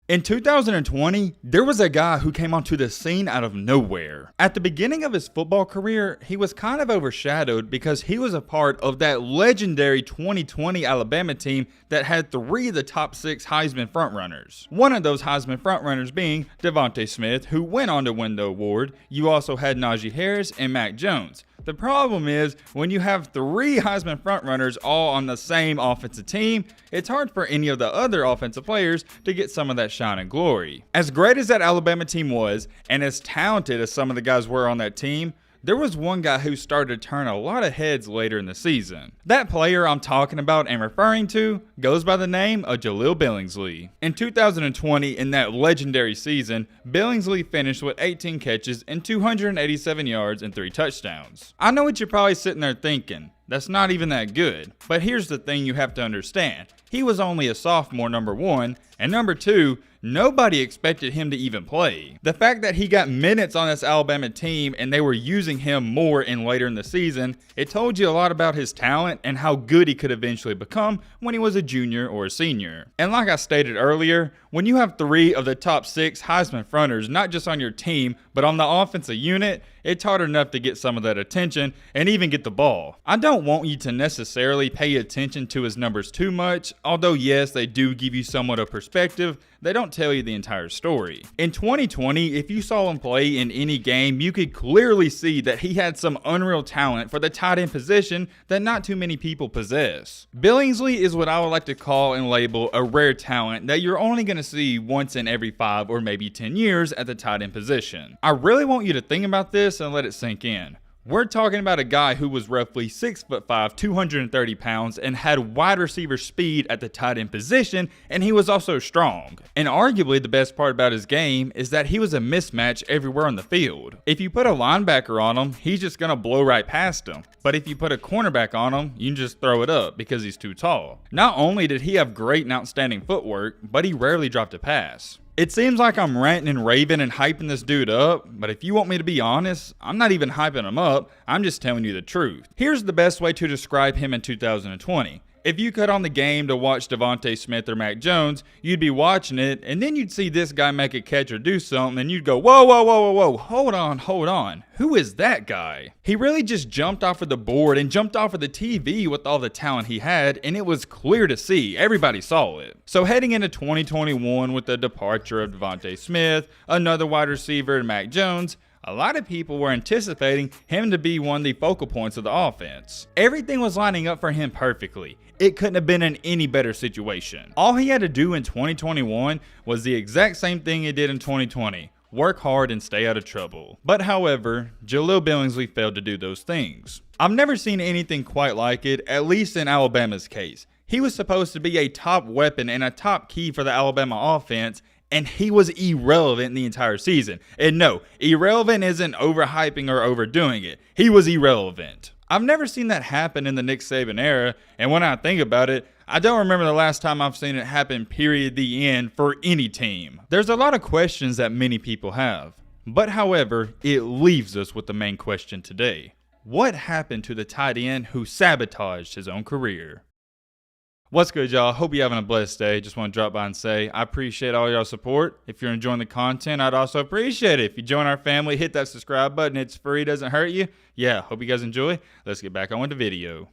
In 2020, there was a guy who came onto the scene out of nowhere. At the beginning of his football career, he was kind of overshadowed because he was a part of that legendary 2020 Alabama team that had 3 of the top 6 Heisman frontrunners. One of those Heisman frontrunners being Devontae Smith, who went on to win the award. You also had Najee Harris and Mac Jones. The problem is, when you have 3 Heisman frontrunners all on the same offensive team, it's hard for any of the other offensive players to get some of that shine and glory. As great as that Alabama team was, and as talented as some of the guys were on that team, there was one guy who started to turn a lot of heads later in the season. That player I'm talking about and referring to goes by the name of Jahleel Billingsley. In 2020, in that legendary season, Billingsley finished with 18 catches and 287 yards and 3 touchdowns. I know what you're probably sitting there thinking. That's not even that good. But here's the thing you have to understand. He was only a sophomore, number 1, and number 2, nobody expected him to even play. The fact that he got minutes on this Alabama team and they were using him more in later in the season, it told you a lot about his talent and how good he could eventually become when he was a junior or a senior. And like I stated earlier, when you have 3 of the top 6 Heisman fronters, not just on your team, but on the offensive unit, it's hard enough to get some of that attention and even get the ball. I don't want you to necessarily pay attention to his numbers too much, although yes, they do give you somewhat of perspective. They don't tell you the entire story. In 2020, if you saw him play in any game, you could clearly see that he had some unreal talent for the tight end position that not too many people possess. Billingsley is what I would like to call and label a rare talent that you're only going to see once in every 5 or maybe 10 years at the tight end position. I really want you to think about this and let it sink in. We're talking about a guy who was roughly 6'5", 230 pounds, and had wide receiver speed at the tight end position, and he was also strong. And arguably the best part about his game is that he was a mismatch everywhere on the field. If you put a linebacker on him, he's just going to blow right past him. But if you put a cornerback on him, you can just throw it up because he's too tall. Not only did he have great and outstanding footwork, but he rarely dropped a pass. It seems like I'm ranting and raving and hyping this dude up, but if you want me to be honest, I'm not even hyping him up, I'm just telling you the truth. Here's the best way to describe him in 2020. If you cut on the game to watch Devontae Smith or Mac Jones, you'd be watching it, and then you'd see this guy make a catch or do something, and you'd go, whoa, whoa, whoa, whoa, whoa, hold on. Who is that guy? He really just jumped off of the board and jumped off of the TV with all the talent he had, and it was clear to see. Everybody saw it. So heading into 2021 with the departure of Devontae Smith, another wide receiver, and Mac Jones, a lot of people were anticipating him to be one of the focal points of the offense. Everything was lining up for him perfectly. It couldn't have been in any better situation. All he had to do in 2021 was the exact same thing he did in 2020. Work hard and stay out of trouble. But however, Jahleel Billingsley failed to do those things. I've never seen anything quite like it, at least in Alabama's case. He was supposed to be a top weapon and a top key for the Alabama offense, and he was irrelevant the entire season. And no, irrelevant isn't overhyping or overdoing it. He was irrelevant. I've never seen that happen in the Nick Saban era, and when I think about it, I don't remember the last time I've seen it happen, period, the end, for any team. There's a lot of questions that many people have, but however, it leaves us with the main question today. What happened to the tight end who sabotaged his own career? What's good, y'all? Hope you're having a blessed day. Just want to drop by and say I appreciate all y'all support. If you're enjoying the content, I'd also appreciate it if you join our family. Hit that subscribe button. It's free, doesn't hurt you. Yeah, hope you guys enjoy. Let's get back on with the video.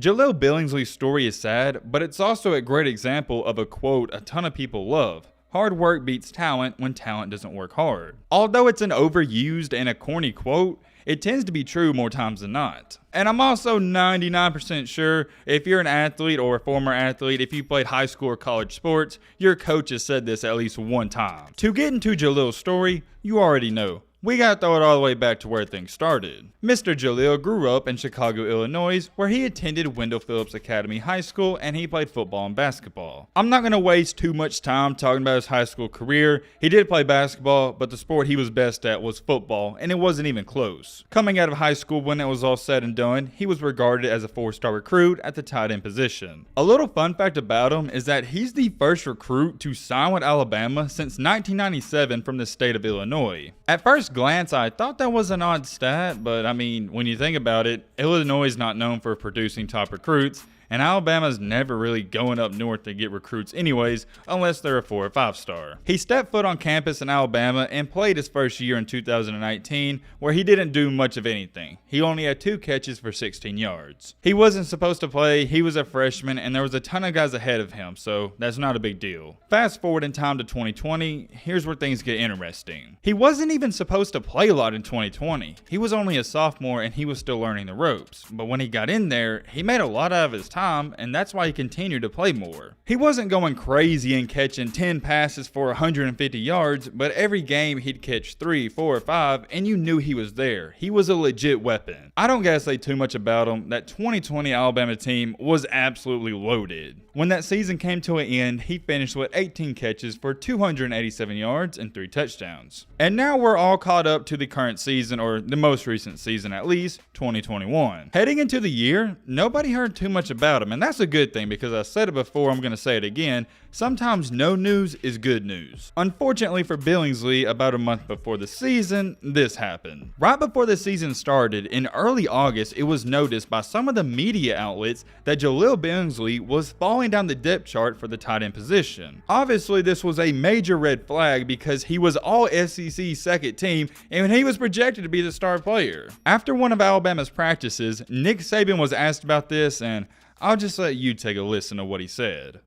Jahleel Billingsley's story is sad, but it's also a great example of a quote a ton of people love. Hard work beats talent when talent doesn't work hard. Although it's an overused and a corny quote, it tends to be true more times than not. And I'm also 99% sure if you're an athlete or a former athlete, if you played high school or college sports, your coach has said this at least one time. To get into Jahleel's story, you already know. We gotta throw it all the way back to where things started. Mr. Jahleel grew up in Chicago, Illinois, where he attended Wendell Phillips Academy High School and he played football and basketball. I'm not gonna waste too much time talking about his high school career. He did play basketball, but the sport he was best at was football, and it wasn't even close. Coming out of high school, when it was all said and done, he was regarded as a 4-star recruit at the tight end position. A little fun fact about him is that he's the first recruit to sign with Alabama since 1997 from the state of Illinois. At first glance, I thought that was an odd stat, but I mean, when you think about it, Illinois is not known for producing top recruits, and Alabama's never really going up north to get recruits anyways, unless they're a 4 or 5 star. He stepped foot on campus in Alabama and played his first year in 2019, where he didn't do much of anything. He only had 2 catches for 16 yards. He wasn't supposed to play, he was a freshman, and there was a ton of guys ahead of him, so that's not a big deal. Fast forward in time to 2020, here's where things get interesting. He wasn't even supposed to play a lot in 2020. He was only a sophomore and he was still learning the ropes, but when he got in there, he made a lot out of his time, and that's why he continued to play more. He wasn't going crazy and catching 10 passes for 150 yards, but every game he'd catch 3, 4, or 5, and you knew he was there. He was a legit weapon. I don't gotta say too much about him. That 2020 Alabama team was absolutely loaded. When that season came to an end, he finished with 18 catches for 287 yards and 3 touchdowns. And now we're all caught up to the current season, or the most recent season at least, 2021. Heading into the year, nobody heard too much about him, and that's a good thing because I said it before, I'm going to say it again. Sometimes no news is good news. Unfortunately for Billingsley, about a month before the season, this happened. Right before the season started, in early August, it was noticed by some of the media outlets that Jahleel Billingsley was falling down the depth chart for the tight end position. Obviously, this was a major red flag because he was all SEC second team and he was projected to be the star player. After one of Alabama's practices, Nick Saban was asked about this, and I'll just let you take a listen to what he said.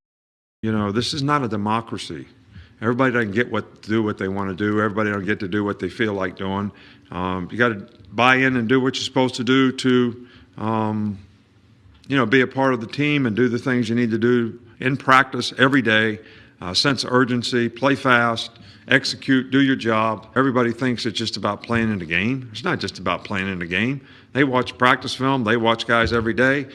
You know, this is not a democracy. Everybody doesn't get to do what they want to do. Everybody don't get to do what they feel like doing. You got to buy in and do what you're supposed to do to, be a part of the team and do the things you need to do in practice every day. Sense of urgency, play fast, execute, do your job. Everybody thinks it's just about playing in the game. It's not just about playing in the game. They watch practice film. They watch guys every day.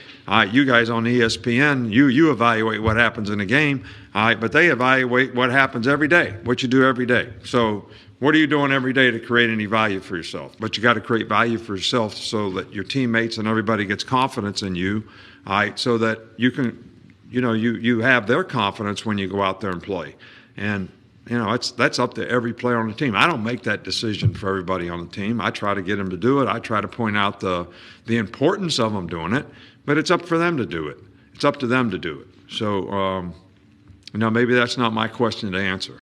You guys on ESPN, you evaluate what happens in the game. But they evaluate what happens every day, what you do every day. So what are you doing every day to create any value for yourself? But you got to create value for yourself so that your teammates and everybody gets confidence in you, so that you can, you have their confidence when you go out there and play. And that's up to every player on the team. I don't make that decision for everybody on the team. I try to get them to do it. I try to point out the importance of them doing it, but it's up for them to do it. It's up to them to do it. So, maybe that's not my question to answer.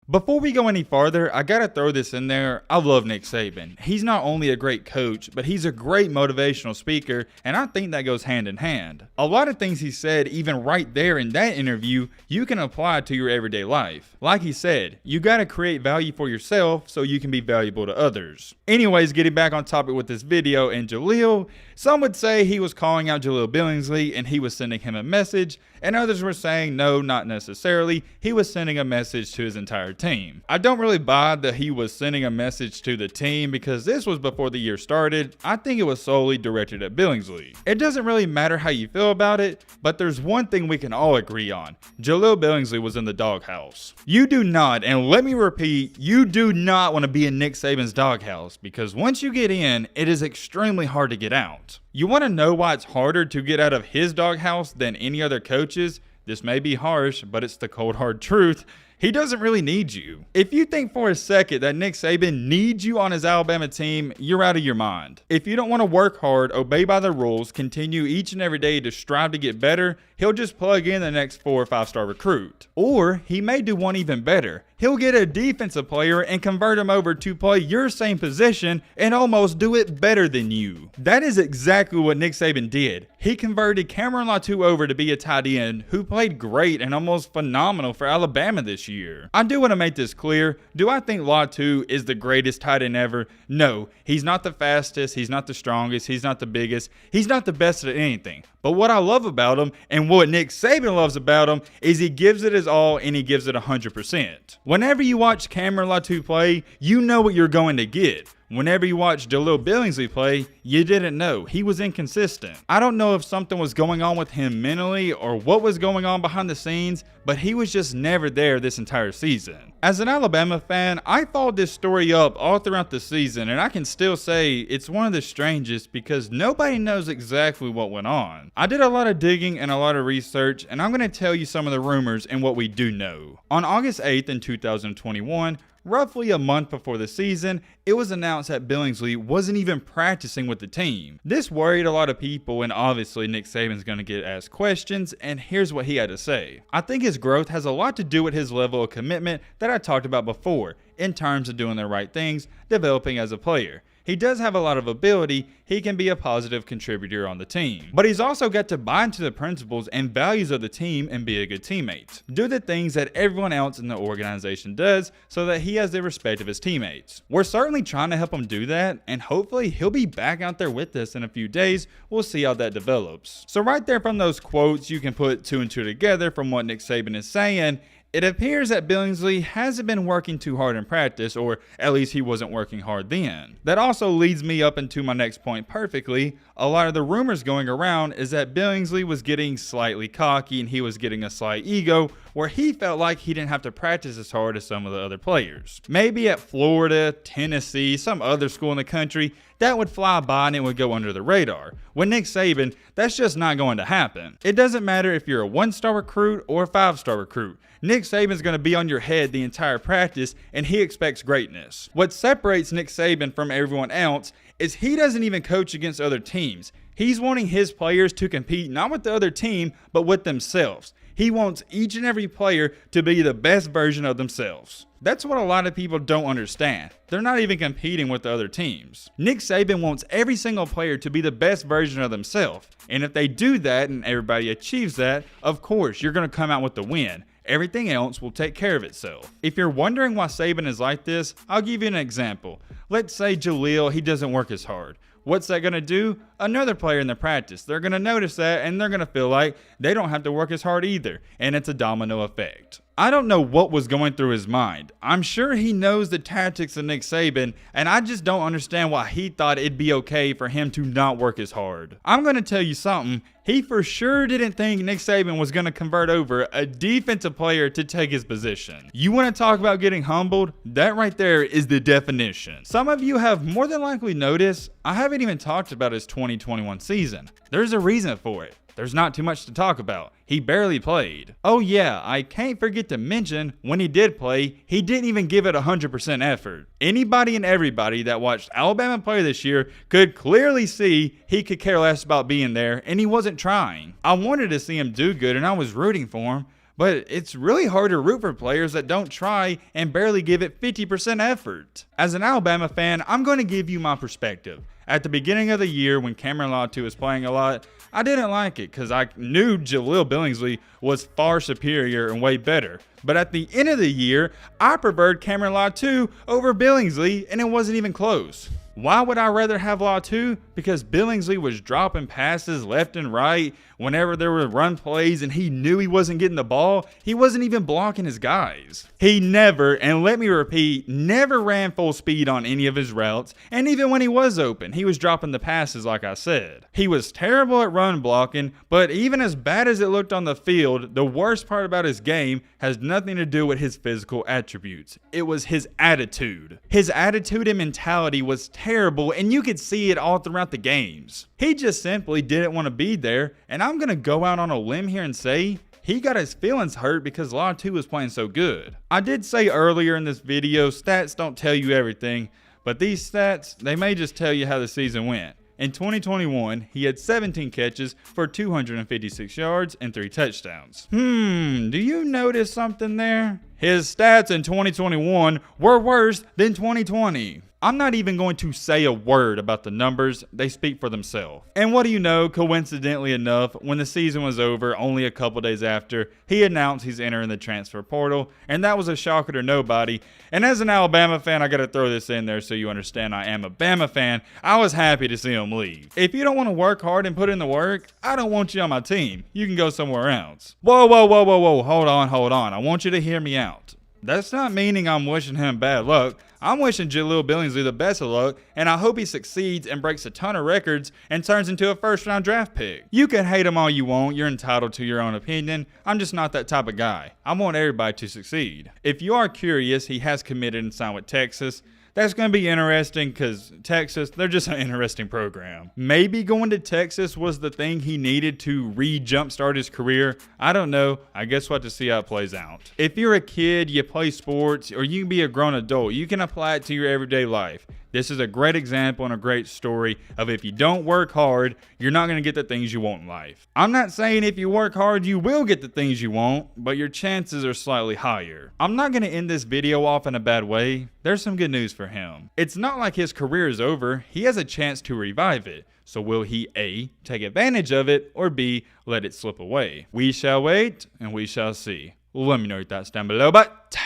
Before we go any farther, I gotta throw this in there. I love Nick Saban. He's not only a great coach, but he's a great motivational speaker, and I think that goes hand in hand. A lot of things he said, even right there in that interview, you can apply to your everyday life. Like he said, you gotta create value for yourself so you can be valuable to others. Anyways, getting back on topic with this video and Jahleel, some would say he was calling out Jahleel Billingsley and he was sending him a message, and others were saying no, not necessarily. He was sending a message to his entire team. I don't really buy that he was sending a message to the team because this was before the year started. I think it was solely directed at Billingsley. It doesn't really matter how you feel about it, but there's one thing we can all agree on. Jahleel Billingsley was in the doghouse. You do not, and let me repeat, you do not want to be in Nick Saban's doghouse because once you get in, it is extremely hard to get out. You want to know why it's harder to get out of his doghouse than any other coaches? This may be harsh, but it's the cold hard truth. He doesn't really need you. If you think for a second that Nick Saban needs you on his Alabama team, you're out of your mind. If you don't want to work hard, obey by the rules, continue each and every day to strive to get better, he'll just plug in the next 4 or 5 star recruit. Or he may do one even better. He'll get a defensive player and convert him over to play your same position and almost do it better than you. That is exactly what Nick Saban did. He converted Cameron Latu over to be a tight end who played great and almost phenomenal for Alabama this year. I do want to make this clear. Do I think Latu is the greatest tight end ever? No, he's not the fastest, he's not the strongest, he's not the biggest, he's not the best at anything. But what I love about him and what Nick Saban loves about him is he gives it his all and he gives it 100%. Whenever you watch Cameron Latu play, you know what you're going to get. Whenever you watch Jahleel Billingsley play, you didn't know. He was inconsistent. I don't know if something was going on with him mentally or what was going on behind the scenes, but he was just never there this entire season. As an Alabama fan, I followed this story up all throughout the season, and I can still say it's one of the strangest because nobody knows exactly what went on. I did a lot of digging and a lot of research, and I'm going to tell you some of the rumors and what we do know. On August 8th in 2021, roughly a month before the season, it was announced that Billingsley wasn't even practicing with the team. This worried a lot of people, and obviously Nick Saban's going to get asked questions, and here's what he had to say. I think his growth has a lot to do with his level of commitment that I talked about before, in terms of doing the right things, developing as a player. He does have a lot of ability, he can be a positive contributor on the team. But he's also got to buy into the principles and values of the team and be a good teammate. Do the things that everyone else in the organization does so that he has the respect of his teammates. We're certainly trying to help him do that, and hopefully he'll be back out there with us in a few days. We'll see how that develops. So right there from those quotes, you can put two and two together from what Nick Saban is saying. It appears that Billingsley hasn't been working too hard in practice, or at least he wasn't working hard then. That also leads me up into my next point perfectly. A lot of the rumors going around is that Billingsley was getting slightly cocky and he was getting a slight ego where he felt like he didn't have to practice as hard as some of the other players. Maybe at Florida, Tennessee, some other school in the country, that would fly by and it would go under the radar. With Nick Saban, that's just not going to happen. It doesn't matter if you're a 1-star recruit or a 5-star recruit. Nick Saban's going to be on your head the entire practice, and he expects greatness. What separates Nick Saban from everyone else is he doesn't even coach against other teams. He's wanting his players to compete not with the other team, but with themselves. He wants each and every player to be the best version of themselves. That's what a lot of people don't understand. They're not even competing with the other teams. Nick Saban wants every single player to be the best version of themselves. And if they do that and everybody achieves that, of course, you're going to come out with the win. Everything else will take care of itself. If you're wondering why Saban is like this, I'll give you an example. Let's say Jahleel, he doesn't work as hard. What's that going to do? Another player in the practice. They're going to notice that and they're going to feel like they don't have to work as hard either. And it's a domino effect. I don't know what was going through his mind. I'm sure he knows the tactics of Nick Saban, and I just don't understand why he thought it'd be okay for him to not work as hard. I'm going to tell you something. He for sure didn't think Nick Saban was going to convert over a defensive player to take his position. You want to talk about getting humbled? That right there is the definition. Some of you have more than likely noticed I haven't even talked about his 2021 season. There's a reason for it. There's not too much to talk about. He barely played. Oh yeah, I can't forget to mention, when he did play, he didn't even give it 100% effort. Anybody and everybody that watched Alabama play this year could clearly see he could care less about being there, and he wasn't trying. I wanted to see him do good, and I was rooting for him. But it's really hard to root for players that don't try and barely give it 50% effort. As an Alabama fan, I'm going to give you my perspective. At the beginning of the year, when Cameron Latu was playing a lot, I didn't like it because I knew Jahleel Billingsley was far superior and way better. But at the end of the year, I preferred Cameron Latu over Billingsley, and it wasn't even close. Why would I rather have Latu? Because Billingsley was dropping passes left and right whenever there were run plays and he knew he wasn't getting the ball. He wasn't even blocking his guys. He never, and let me repeat, never ran full speed on any of his routes, and even when he was open, he was dropping the passes like I said. He was terrible at run blocking, but even as bad as it looked on the field, the worst part about his game has nothing to do with his physical attributes. It was his attitude. His attitude and mentality was terrible, and you could see it all throughout the games. He just simply didn't want to be there, and I'm going to go out on a limb here and say he got his feelings hurt because Latu was playing so good. I did say earlier in this video, stats don't tell you everything, but these stats, they may just tell you how the season went. In 2021, he had 17 catches for 256 yards and 3 touchdowns. Do you notice something there? His stats in 2021 were worse than 2020. I'm not even going to say a word about the numbers, they speak for themselves. And what do you know, coincidentally enough, when the season was over only a couple days after, he announced he's entering the transfer portal, and that was a shocker to nobody. And as an Alabama fan, I gotta throw this in there so you understand I am a Bama fan. I was happy to see him leave. If you don't want to work hard and put in the work, I don't want you on my team. You can go somewhere else. Whoa, hold on. I want you to hear me out. That's not meaning I'm wishing him bad luck. I'm wishing Jahleel Billingsley the best of luck, and I hope he succeeds and breaks a ton of records and turns into a first-round draft pick. You can hate him all you want, you're entitled to your own opinion. I'm just not that type of guy. I want everybody to succeed. If you are curious, he has committed and signed with Texas. That's going to be interesting because Texas, they're just an interesting program. Maybe going to Texas was the thing he needed to jumpstart his career. I don't know. I guess we'll have to see how it plays out. If you're a kid, you play sports, or you can be a grown adult, you can apply it to your everyday life. This is a great example and a great story of if you don't work hard, you're not going to get the things you want in life. I'm not saying if you work hard, you will get the things you want, but your chances are slightly higher. I'm not going to end this video off in a bad way. There's some good news for him. It's not like his career is over. He has a chance to revive it. So will he A, take advantage of it, or B, let it slip away? We shall wait and we shall see. Let me know your thoughts down below, but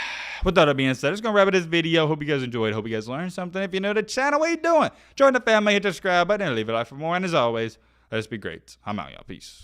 with that being said, it's going to wrap up this video. Hope you guys enjoyed. Hope you guys learned something. If you're new to the channel, what are you doing? Join the family, hit the subscribe button, and leave a like for more. And as always, let's be great. I'm out, y'all. Peace.